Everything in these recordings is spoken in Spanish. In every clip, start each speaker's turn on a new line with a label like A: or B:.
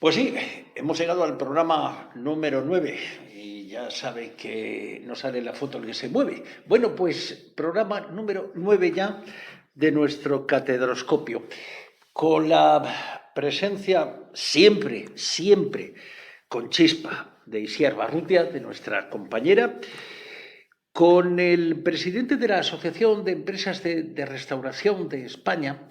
A: Pues sí, hemos llegado al programa número 9 y ya sabe que no sale la foto el que se mueve. Bueno, pues programa número 9 ya de nuestro catedroscopio, con la presencia siempre con chispa de Isiar Barrutia, de nuestra compañera, con el presidente de la Asociación de Empresas de Restauración de España,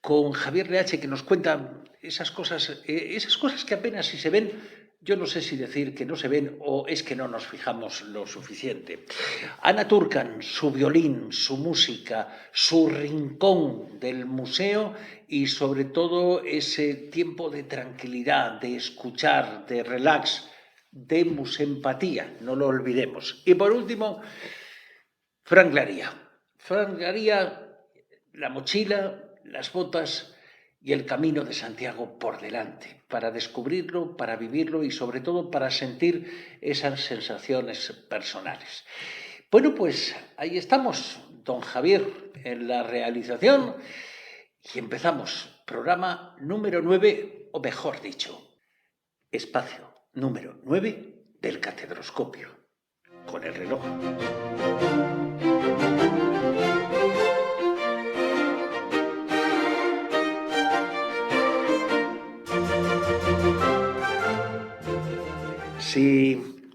A: con Javier Leache, que nos cuenta esas cosas que apenas si se ven. Yo no sé si decir que no se ven o es que no nos fijamos lo suficiente. Ana Turcan, su violín, su música, su rincón del museo y sobre todo ese tiempo de tranquilidad, de escuchar, de relax, de musempatía, no lo olvidemos. Y por último, Fran Glaría. Fran Glaría, la mochila, las botas y el camino de Santiago por delante, para descubrirlo, para vivirlo y sobre todo para sentir esas sensaciones personales. Bueno, pues ahí estamos, don Javier, en la realización y empezamos. Programa número 9, o mejor dicho, espacio número 9 del catedroscopio, con el reloj.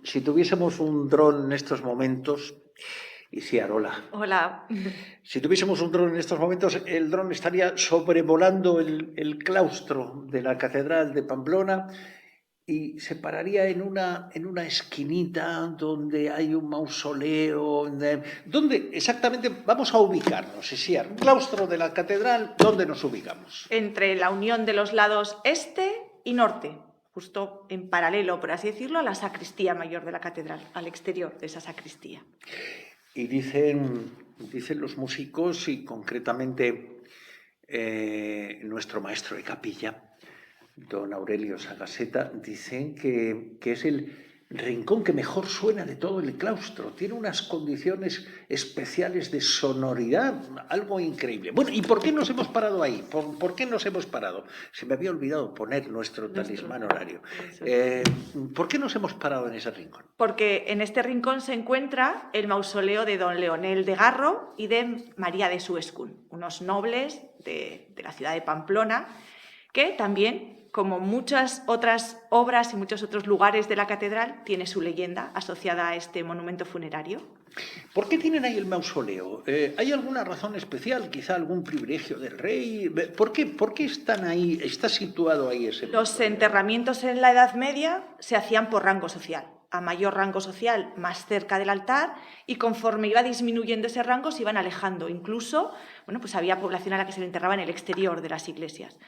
A: Si tuviésemos un dron en estos momentos, y sí, Arola.
B: Hola.
A: Si tuviésemos un dron en estos momentos, el dron estaría sobrevolando el claustro de la Catedral de Pamplona y se pararía en una esquinita donde hay un mausoleo. ¿Dónde exactamente vamos a ubicarnos, Isiar? Claustro de la Catedral, ¿dónde nos ubicamos?
B: Entre la unión de los lados este y norte, justo en paralelo, por así decirlo, a la sacristía mayor de la catedral, al exterior de esa sacristía.
A: Y dicen los músicos, y concretamente nuestro maestro de capilla, don Aurelio Sagaseta, dicen que es el rincón que mejor suena de todo el claustro. Tiene unas condiciones especiales de sonoridad, algo increíble. Bueno, ¿y por qué nos hemos parado ahí? ¿Por qué nos hemos parado? Se me había olvidado poner nuestro talismán horario. ¿Por qué nos hemos parado en ese rincón?
B: Porque en este rincón se encuentra el mausoleo de don Leonel de Garro y de María de Suescun, unos nobles de la ciudad de Pamplona, que también, como muchas otras obras y muchos otros lugares de la catedral, tiene su leyenda asociada a este monumento funerario.
A: ¿Por qué tienen ahí el mausoleo? ¿Hay alguna razón especial? ¿Quizá algún privilegio del rey? ¿Por qué están ahí, está situado ahí ese mausoleo?
B: Los enterramientos en la Edad Media se hacían por rango social. A mayor rango social, más cerca del altar, y conforme iba disminuyendo ese rango, se iban alejando. Incluso, pues había población a la que se le enterraba en el exterior de las iglesias.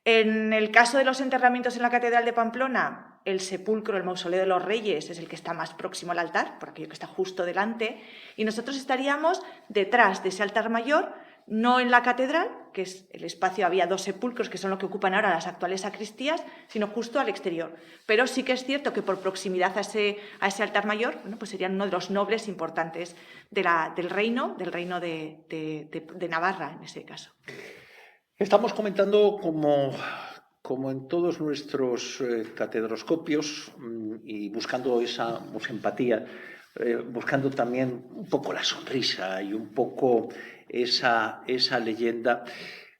B: En el caso de los enterramientos en la Catedral de Pamplona, el sepulcro, el mausoleo de los reyes, es el que está más próximo al altar, por aquello que está justo delante, y nosotros estaríamos detrás de ese altar mayor, no en la catedral, que es el espacio, había dos sepulcros que son lo que ocupan ahora las actuales sacristías, sino justo al exterior. Pero sí que es cierto que por proximidad a ese altar mayor, pues serían uno de los nobles importantes del reino de Navarra, en ese caso.
A: Estamos comentando, como en todos nuestros catedroscopios, y buscando esa empatía, buscando también un poco la sonrisa y un poco esa leyenda.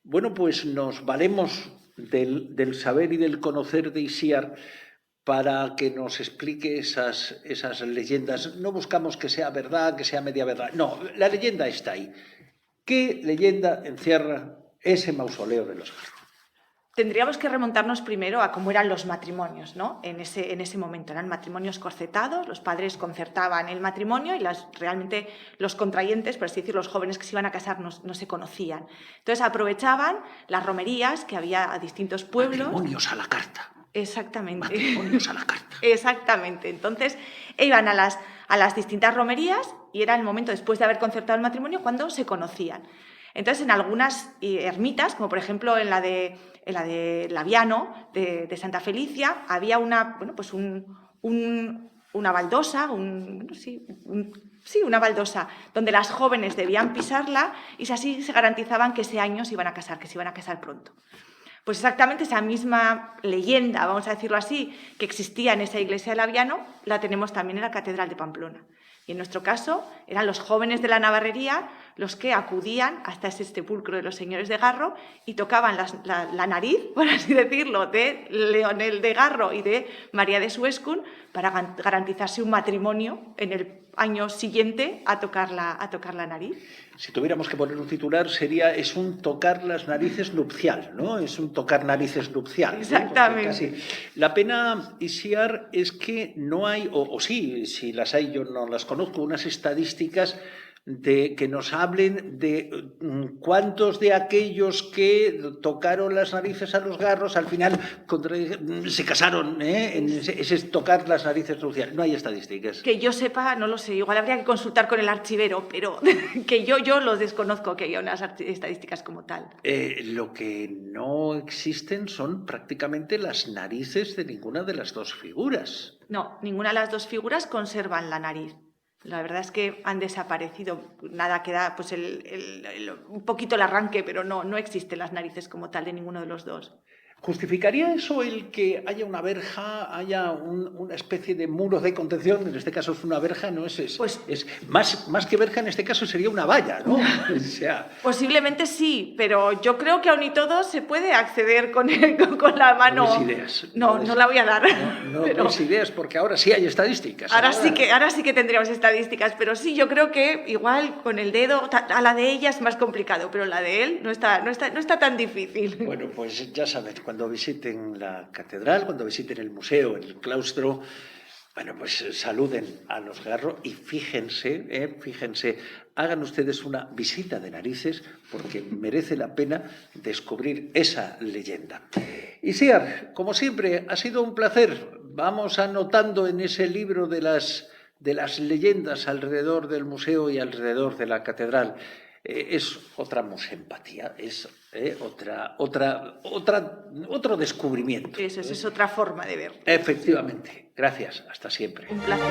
A: Bueno, pues nos valemos del saber y del conocer de Isiar para que nos explique esas leyendas. No buscamos que sea verdad, que sea media verdad. No, la leyenda está ahí. ¿Qué leyenda encierra ese mausoleo de los Garro?
B: Tendríamos que remontarnos primero a cómo eran los matrimonios, ¿no? En ese momento eran matrimonios corcetados, los padres concertaban el matrimonio y realmente los contrayentes, por así decirlo, los jóvenes que se iban a casar no se conocían. Entonces aprovechaban las romerías que había a distintos pueblos.
A: Matrimonios a la carta.
B: Exactamente.
A: Matrimonios a la carta.
B: Exactamente. Entonces iban a las distintas romerías y era el momento después de haber concertado el matrimonio cuando se conocían. Entonces, en algunas ermitas, como por ejemplo en la de Laviano, de Santa Felicia, había una baldosa, una baldosa, donde las jóvenes debían pisarla y así se garantizaban que ese año se iban a casar, que se iban a casar pronto. Pues exactamente esa misma leyenda, vamos a decirlo así, que existía en esa iglesia de Laviano, la tenemos también en la Catedral de Pamplona. Y en nuestro caso eran los jóvenes de la navarrería los que acudían hasta ese sepulcro de los señores de Garro y tocaban la nariz, por así decirlo, de Leonel de Garro y de María de Suescun para garantizarse un matrimonio en el año siguiente a tocar la nariz.
A: Si tuviéramos que poner un titular es un tocar las narices nupcial, ¿no? Es un tocar narices nupcial.
B: Exactamente.
A: ¿No? La pena, Isiar, es que no hay, o sí, si las hay yo no las conozco, unas estadísticas que nos hablen de cuántos de aquellos que tocaron las narices a los Garros al final se casaron, en ese tocar las narices nupcial. No hay estadísticas.
B: Que yo sepa, no lo sé, igual habría que consultar con el archivero, pero que yo los desconozco, que haya unas estadísticas como tal.
A: Lo que no existen son prácticamente las narices de ninguna de las dos figuras.
B: No, ninguna de las dos figuras conservan la nariz. La verdad es que han desaparecido. Nada, queda pues un poquito el arranque, pero no existen las narices como tal de ninguno de los dos.
A: ¿Justificaría eso el que haya una verja, haya una especie de muro de contención? En este caso es una verja, ¿no? Es más que verja, en este caso sería una valla, ¿no? O sea,
B: posiblemente sí, pero yo creo que aún y todo se puede acceder con la mano.
A: No des ideas.
B: No la voy a dar.
A: No des ideas porque ahora sí hay estadísticas.
B: Ahora sí que tendríamos estadísticas, pero sí, yo creo que igual con el dedo, a la de ella es más complicado, pero la de él no está tan difícil.
A: Bueno, pues ya sabes, cuando visiten la catedral, cuando visiten el museo, el claustro, bueno, pues saluden a los Garro y fíjense, hagan ustedes una visita de narices porque merece la pena descubrir esa leyenda. Isiar, como siempre, ha sido un placer. Vamos anotando en ese libro de las leyendas alrededor del museo y alrededor de la catedral. Es otra musempatía, es otro descubrimiento.
B: Eso es otra forma de ver.
A: Efectivamente. Gracias. Hasta siempre.
B: Un placer.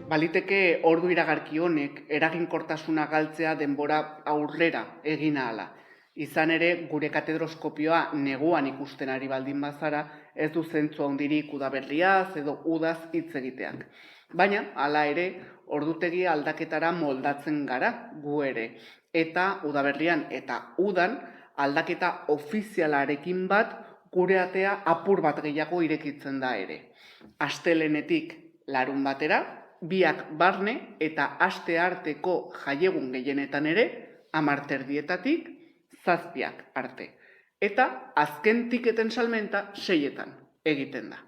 C: Baliteke ordu iragarki honek eraginkortasuna galtzea denbora aurrera egin ahala. Izan ere, gure katedroskopioa neguan ikusten ari baldin bazara, ez du zentzu handirik udaberriaz edo udaz hitz egiteak. Baina, hala ere, ordutegi aldaketara moldatzen gara gu ere. Eta udaberrian eta udan aldaketa ofizialarekin bat gure atea apur bat gehiago irekitzen da ere. Astelehenetik larun batera, biak barne eta aste arteko jaiegun gehienetan ere, 10:00 7:00 arte. Eta azken tiketen salmenta 6:00 egiten da.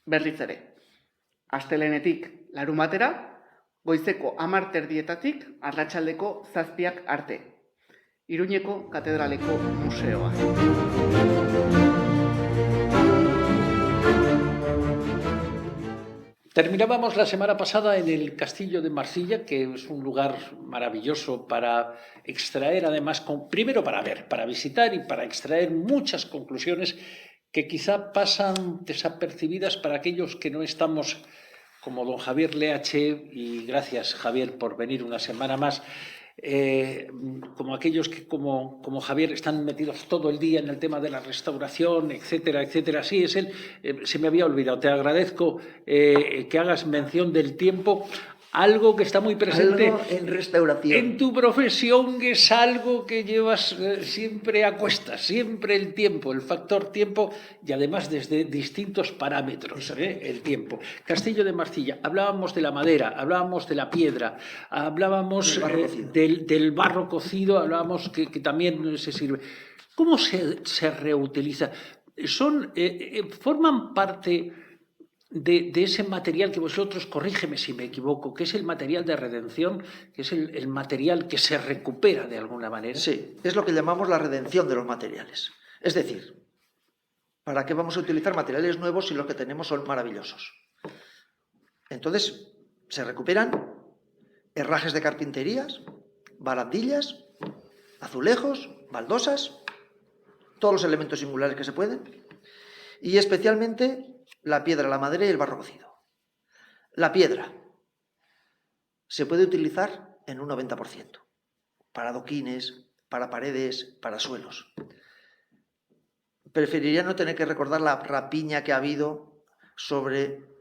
C: Berriz ere, astelehenetik larun batera, goizeko 10:00 arratsaldeko 7:00 arte. Iruñeko Katedraleko Museoa.
A: Terminábamos la semana pasada en el Castillo de Marcilla, que es un lugar maravilloso para extraer, además, primero para visitar y para extraer muchas conclusiones que quizá pasan desapercibidas para aquellos que no estamos como don Javier Leache, y gracias Javier por venir una semana más, como aquellos que como Javier están metidos todo el día en el tema de la restauración, etcétera, etcétera. Sí, es él. Se me había olvidado. Te agradezco que hagas mención del tiempo. Algo que está muy presente
D: algo en restauración.
A: En tu profesión, que es algo que llevas siempre a cuestas, siempre el tiempo, el factor tiempo, y además desde distintos parámetros, el tiempo. Castillo de Marcilla, hablábamos de la madera, hablábamos de la piedra, hablábamos del barro cocido, hablábamos que también se sirve. ¿Cómo se reutiliza? Forman parte de ese material que vosotros, corrígeme si me equivoco, que es el material de redención, que es el material que se recupera de alguna manera.
D: Sí, es lo que llamamos la redención de los materiales. Es decir, ¿para qué vamos a utilizar materiales nuevos si los que tenemos son maravillosos? Entonces, se recuperan herrajes de carpinterías, barandillas, azulejos, baldosas, todos los elementos singulares que se pueden, y especialmente la piedra, la madera y el barro cocido. La piedra se puede utilizar en un 90%. para adoquines, para paredes, para suelos. Preferiría no tener que recordar la rapiña que ha habido sobre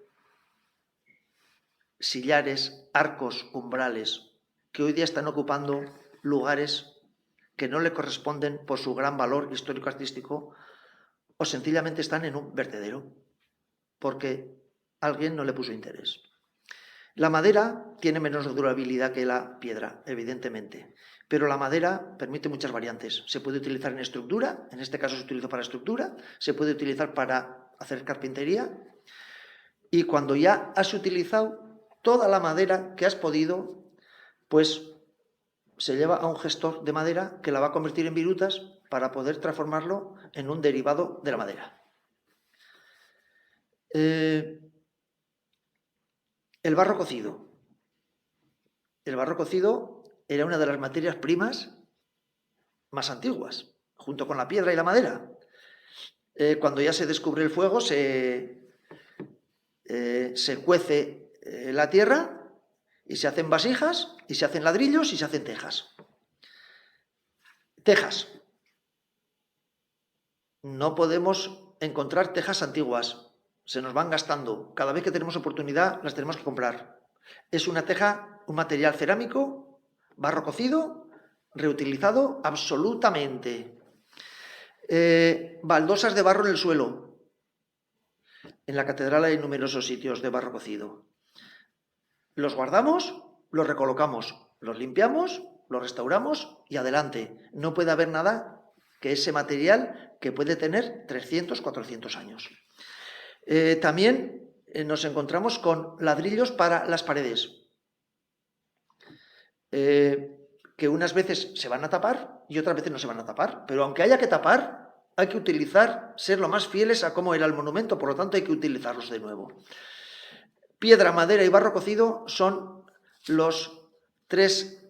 D: sillares, arcos, umbrales, que hoy día están ocupando lugares que no le corresponden por su gran valor histórico-artístico o sencillamente están en un vertedero porque alguien no le puso interés. La madera tiene menos durabilidad que la piedra, evidentemente, pero la madera permite muchas variantes. Se puede utilizar en estructura, en este caso se utiliza para estructura, se puede utilizar para hacer carpintería y cuando ya has utilizado toda la madera que has podido, pues se lleva a un gestor de madera que la va a convertir en virutas para poder transformarlo en un derivado de la madera. El barro cocido. El barro cocido era una de las materias primas más antiguas, junto con la piedra y la madera. Cuando ya se descubre el fuego, se cuece la tierra y se hacen vasijas, y se hacen ladrillos y se hacen tejas. Tejas. No podemos encontrar tejas antiguas. Se nos van gastando. Cada vez que tenemos oportunidad, las tenemos que comprar. Es una teja, un material cerámico, barro cocido, reutilizado absolutamente. Baldosas de barro en el suelo. En la catedral hay numerosos sitios de barro cocido. Los guardamos, los recolocamos, los limpiamos, los restauramos y adelante. No puede haber nada que ese material que puede tener 300, 400 años. También nos encontramos con ladrillos para las paredes, que unas veces se van a tapar y otras veces no se van a tapar. Pero aunque haya que tapar, hay que utilizar, ser lo más fieles a cómo era el monumento, por lo tanto hay que utilizarlos de nuevo. Piedra, madera y barro cocido son los tres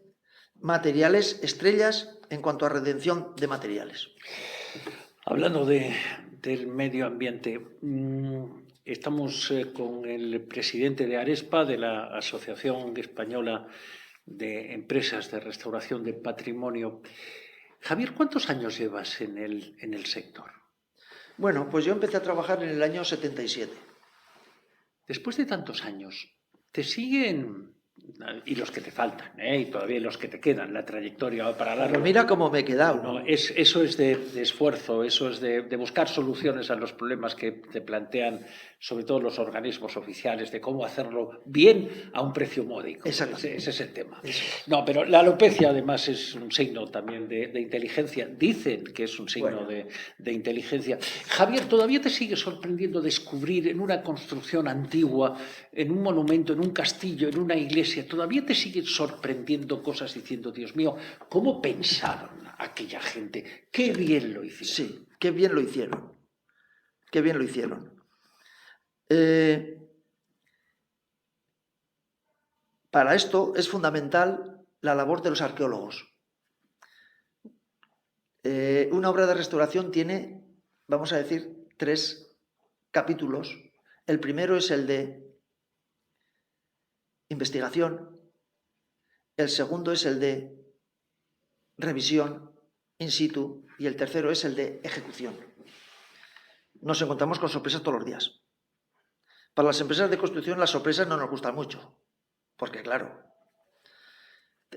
D: materiales estrellas en cuanto a redención de materiales.
A: Hablando del medio ambiente, estamos con el presidente de Arespa, de la Asociación Española de Empresas de Restauración de Patrimonio. Javier, ¿cuántos años llevas en el sector?
D: Bueno, pues yo empecé a trabajar en el año 77.
A: Después de tantos años, ¿te siguen, y los que te faltan, y todavía los que te quedan, la trayectoria para darlo?
D: Pero mira cómo me he quedado.
A: No, eso es de esfuerzo, eso es de buscar soluciones a los problemas que te plantean, sobre todo los organismos oficiales, de cómo hacerlo bien a un precio módico. Ese es el tema.
D: Eso.
A: No, pero la alopecia además es un signo también de inteligencia. Dicen que es un signo de inteligencia. Javier, ¿todavía te sigue sorprendiendo descubrir en una construcción antigua, en un monumento, en un castillo, en una iglesia, todavía te siguen sorprendiendo cosas diciendo, Dios mío, ¿cómo pensaron aquella gente? ¡Qué bien lo hicieron!
D: Sí, qué bien lo hicieron. Qué bien lo hicieron. Para esto es fundamental la labor de los arqueólogos. Una obra de restauración tiene, vamos a decir, 3 capítulos. El primero es el de investigación, el segundo es el de revisión in situ y el tercero es el de ejecución. Nos encontramos con sorpresas todos los días. Para las empresas de construcción las sorpresas no nos gustan mucho, porque claro,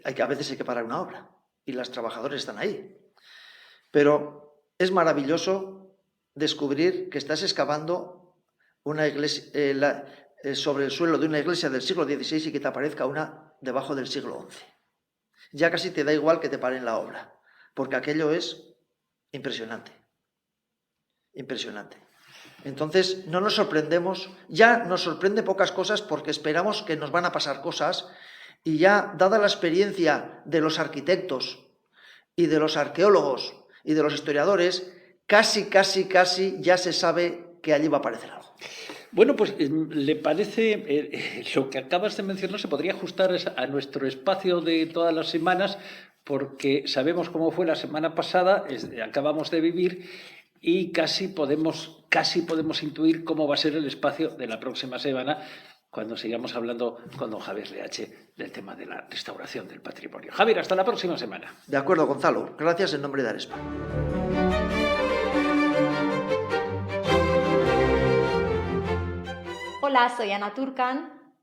D: a veces hay que parar una obra y los trabajadores están ahí. Pero es maravilloso descubrir que estás excavando una iglesia, sobre el suelo de una iglesia del siglo XVI y que te aparezca una debajo del siglo XI. Ya casi te da igual que te paren la obra, porque aquello es impresionante. Impresionante. Entonces, no nos sorprendemos, ya nos sorprende pocas cosas porque esperamos que nos van a pasar cosas y ya, dada la experiencia de los arquitectos y de los arqueólogos y de los historiadores, casi ya se sabe que allí va a aparecer algo.
A: Bueno, pues le parece, lo que acabas de mencionar se podría ajustar a nuestro espacio de todas las semanas, porque sabemos cómo fue la semana pasada, acabamos de vivir, y casi podemos intuir cómo va a ser el espacio de la próxima semana, cuando sigamos hablando con don Javier Leache del tema de la restauración del patrimonio. Javier, hasta la próxima semana.
D: De acuerdo, Gonzalo. Gracias en nombre de Arespa.
E: Hola, soy Ana Turcan.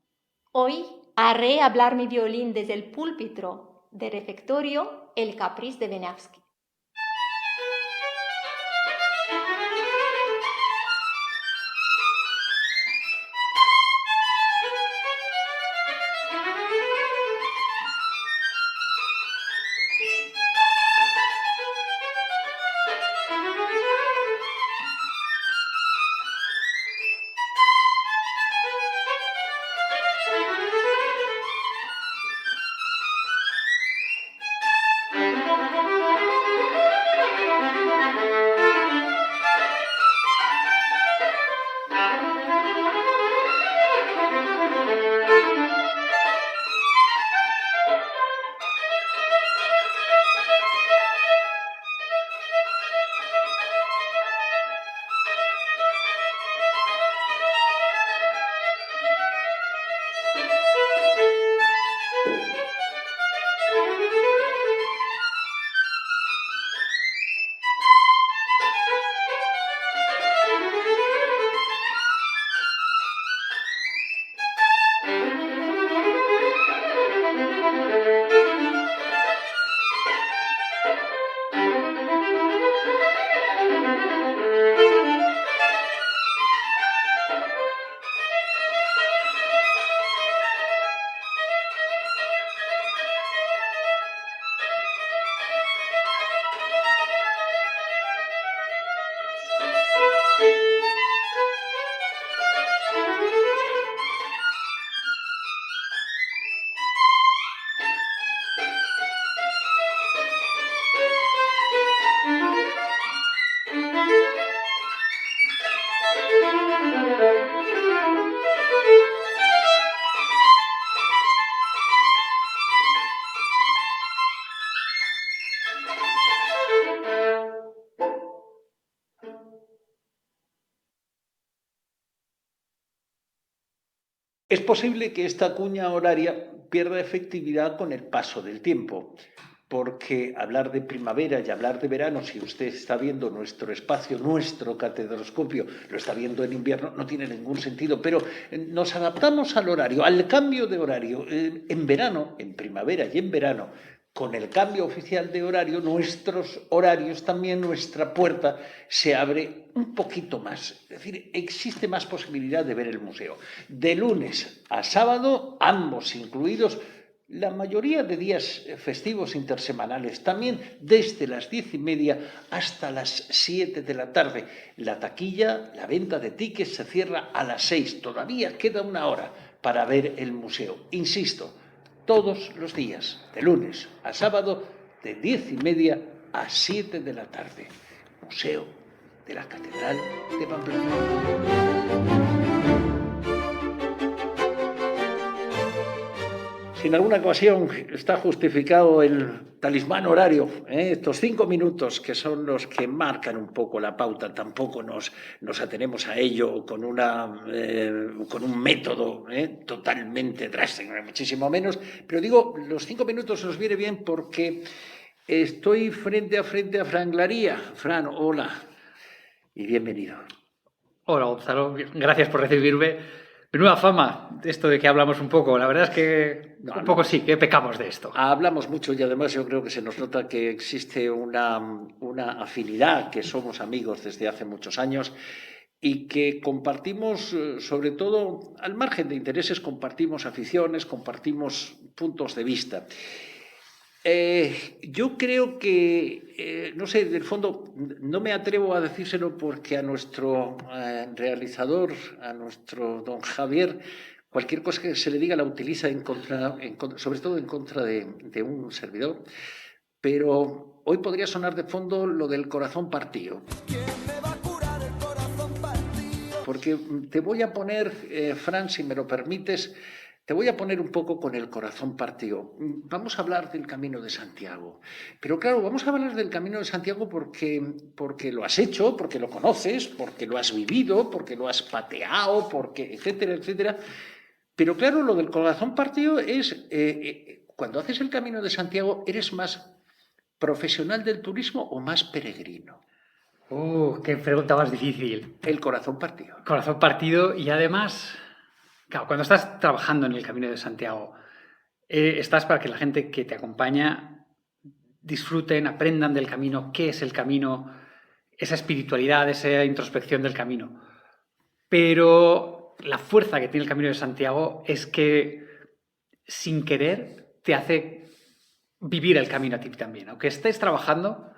E: Hoy haré hablar mi violín desde el púlpito del refectorio El Caprice de Wieniawski.
A: Es posible que esta cuña horaria pierda efectividad con el paso del tiempo, porque hablar de primavera y hablar de verano, si usted está viendo nuestro espacio, nuestro catedralscopio, lo está viendo en invierno, no tiene ningún sentido, pero nos adaptamos al horario, al cambio de horario. En verano, en primavera y en verano, con el cambio oficial de horario, nuestros horarios también, nuestra puerta se abre un poquito más. Es decir, existe más posibilidad de ver el museo. De lunes a sábado, ambos incluidos, la mayoría de días festivos intersemanales, también desde las 10:30 hasta las 7 de la tarde. La taquilla, la venta de tickets se cierra a las 6. Todavía queda una hora para ver el museo. Insisto, todos los días, de lunes a sábado, de 10:30 a 7 de la tarde. Museo de la Catedral de Pamplona. Si en alguna ocasión está justificado el talismán horario, estos 5 minutos que son los que marcan un poco la pauta, tampoco nos atenemos a ello con un método totalmente drástico, muchísimo menos, pero digo, los 5 minutos os viene bien porque estoy frente a Fran Glaría. Fran, hola y bienvenido.
F: Hola, Gonzalo, gracias por recibirme. Menuda fama de esto de que hablamos un poco. La verdad es que un poco sí, que pecamos de esto.
A: Hablamos mucho y además yo creo que se nos nota que existe una afinidad, que somos amigos desde hace muchos años y que compartimos, sobre todo, al margen de intereses, compartimos aficiones, compartimos puntos de vista. Yo creo que, no sé, en el fondo no me atrevo a decírselo porque a nuestro realizador, a nuestro don Javier, cualquier cosa que se le diga la utiliza sobre todo en contra de un servidor, pero hoy podría sonar de fondo lo del corazón partido. ¿Quién me va a curar el corazón partido? Porque te voy a poner, Fran, si me lo permites, te voy a poner un poco con el corazón partido. Vamos a hablar del Camino de Santiago. Pero claro, vamos a hablar del Camino de Santiago porque lo has hecho, porque lo conoces, porque lo has vivido, porque lo has pateado, porque etcétera, etcétera. Pero claro, lo del corazón partido es, cuando haces el Camino de Santiago, ¿eres más profesional del turismo o más peregrino?
F: Qué pregunta más difícil.
A: El corazón partido.
F: Corazón partido y además, claro, cuando estás trabajando en el Camino de Santiago, estás para que la gente que te acompaña disfruten, aprendan del camino, qué es el camino, esa espiritualidad, esa introspección del camino. Pero la fuerza que tiene el Camino de Santiago es que, sin querer, te hace vivir el camino a ti también. Aunque estés trabajando,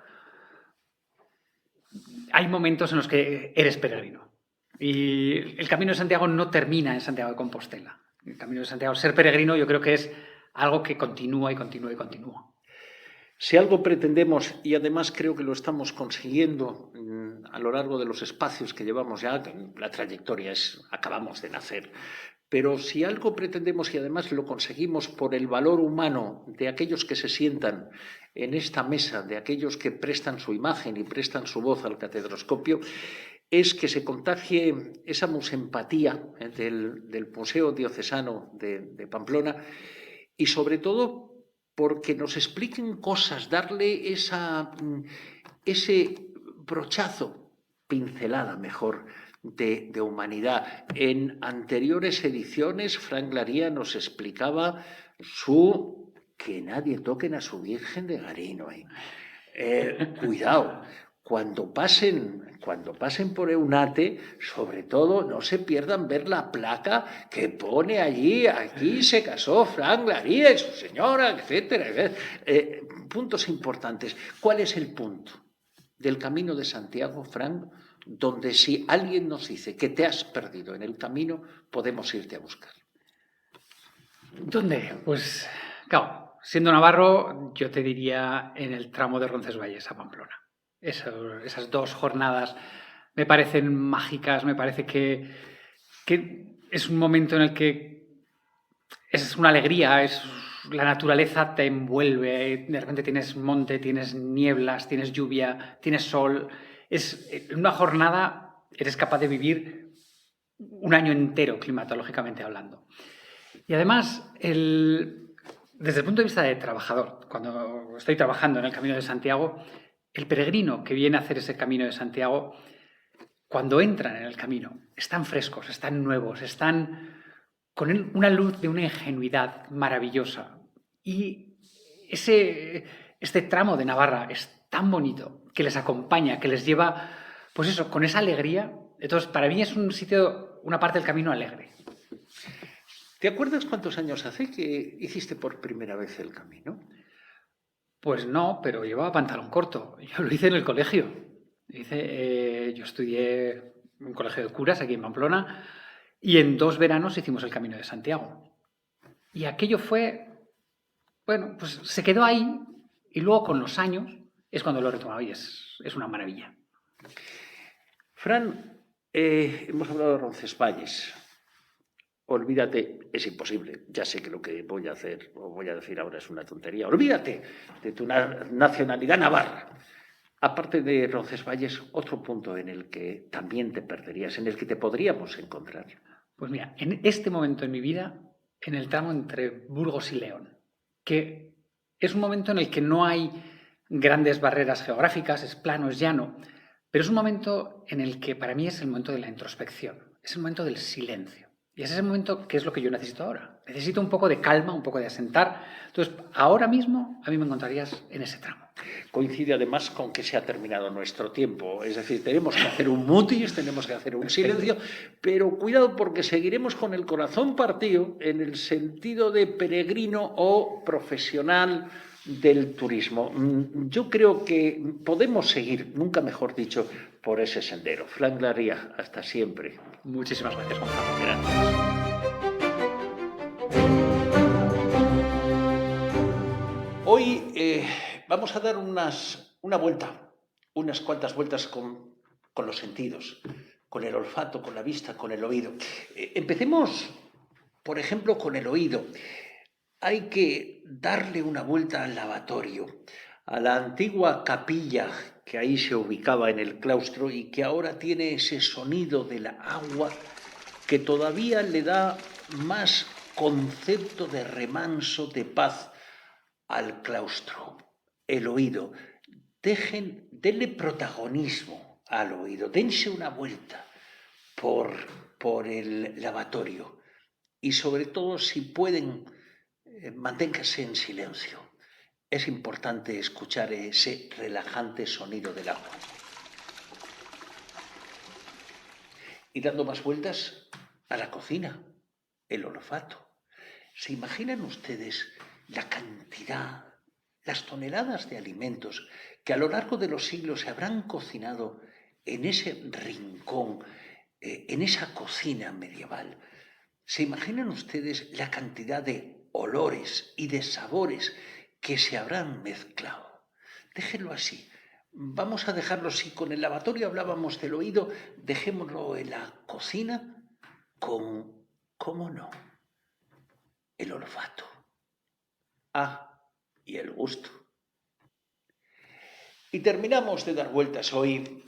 F: hay momentos en los que eres peregrino. Y el Camino de Santiago no termina en Santiago de Compostela. El Camino de Santiago, ser peregrino, yo creo que es algo que continúa y continúa y continúa.
A: Si algo pretendemos, y además creo que lo estamos consiguiendo a lo largo de los espacios que llevamos ya, la trayectoria es, acabamos de nacer, pero si algo pretendemos y además lo conseguimos por el valor humano de aquellos que se sientan en esta mesa, de aquellos que prestan su imagen y prestan su voz al catedroscopio, es que se contagie esa musempatía del Museo Diocesano de Pamplona y sobre todo porque nos expliquen cosas, darle ese brochazo, pincelada mejor, de humanidad. En anteriores ediciones, Frank Laría nos explicaba que nadie toquen a su Virgen de Garino. Cuidado. Cuando pasen por Eunate, sobre todo, no se pierdan ver la placa que pone allí, aquí se casó Frank Laría y su señora, etcétera. Puntos importantes. ¿Cuál es el punto del Camino de Santiago, Frank, donde si alguien nos dice que te has perdido en el camino, podemos irte a buscar?
F: ¿Dónde? Pues, claro, siendo navarro, yo te diría en el tramo de Roncesvalles a Pamplona. Esas 2 jornadas me parecen mágicas, me parece que es un momento en el que es una alegría, la naturaleza te envuelve, de repente tienes monte, tienes nieblas, tienes lluvia, tienes sol. En una jornada eres capaz de vivir un año entero climatológicamente hablando. Y además, desde el punto de vista de trabajador, cuando estoy trabajando en el Camino de Santiago, el peregrino que viene a hacer ese Camino de Santiago, cuando entran en el camino, están frescos, están nuevos, están con una luz de una ingenuidad maravillosa. Y este tramo de Navarra es tan bonito, que les acompaña, que les lleva, pues eso, con esa alegría. Entonces, para mí es un sitio, una parte del camino alegre.
A: ¿Te acuerdas cuántos años hace que hiciste por primera vez el camino?
F: Pues no, pero llevaba pantalón corto. Yo lo hice en el colegio. Yo estudié en un colegio de curas aquí en Pamplona y en 2 veranos hicimos el Camino de Santiago. Y aquello fue, bueno, pues se quedó ahí y luego con los años es cuando lo he retomado y es una maravilla.
A: Fran, hemos hablado de Roncesvalles. Olvídate, es imposible, ya sé que lo que voy a hacer o voy a decir ahora es una tontería. Olvídate de tu nacionalidad navarra. Aparte de Roncesvalles, otro punto en el que también te perderías, en el que te podríamos encontrar.
F: Pues mira, en este momento en mi vida, en el tramo entre Burgos y León, que es un momento en el que no hay grandes barreras geográficas, es plano, es llano, pero es un momento en el que para mí es el momento de la introspección, es el momento del silencio. Y ese es el momento que es lo que yo necesito ahora. Necesito un poco de calma, un poco de asentar. Entonces, ahora mismo a mí me encontrarías en ese tramo.
A: Coincide además con que se ha terminado nuestro tiempo. Es decir, tenemos que hacer un mutis, tenemos que hacer un silencio, pero cuidado porque seguiremos con el corazón partido en el sentido de peregrino o profesional del turismo. Yo creo que podemos seguir, nunca mejor dicho, por ese sendero. Frank Laría, hasta siempre.
F: Muchísimas gracias, Gonzalo.
A: Gracias. Hoy vamos a dar una vuelta, unas cuantas vueltas con los sentidos, con el olfato, con la vista, con el oído. Empecemos, por ejemplo, con el oído. Hay que darle una vuelta al lavatorio, a la antigua capilla que ahí se ubicaba en el claustro y que ahora tiene ese sonido del agua que todavía le da más concepto de remanso, de paz al claustro, el oído. Denle protagonismo al oído, dense una vuelta por el lavatorio y sobre todo, si pueden, manténganse en silencio. Es importante escuchar ese relajante sonido del agua. Y dando más vueltas a la cocina, el olfato. ¿Se imaginan ustedes la cantidad, las toneladas de alimentos que a lo largo de los siglos se habrán cocinado en ese rincón, en esa cocina medieval? ¿Se imaginan ustedes la cantidad de olores y de sabores que se habrán mezclado? Déjenlo así. Vamos a dejarlo así. Con el lavatorio hablábamos del oído, dejémoslo en la cocina con, ¿cómo no?, el olfato. Y el gusto. Y terminamos de dar vueltas hoy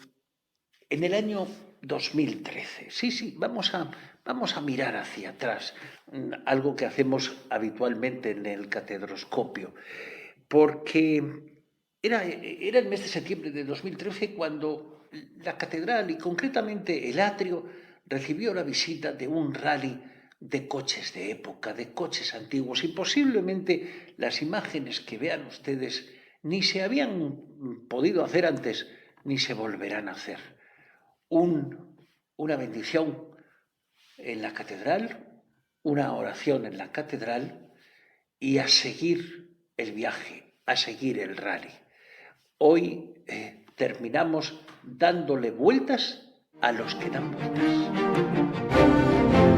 A: en el año 2013. Sí, vamos a mirar hacia atrás, algo que hacemos habitualmente en el catedroscopio, porque era el mes de septiembre de 2013 cuando la catedral y concretamente el atrio recibió la visita de un rally de coches de época, de coches antiguos, y posiblemente las imágenes que vean ustedes ni se habían podido hacer antes ni se volverán a hacer. Una bendición en la catedral, una oración en la catedral y a seguir el viaje, a seguir el rally. Hoy terminamos dándole vueltas a los que dan vueltas.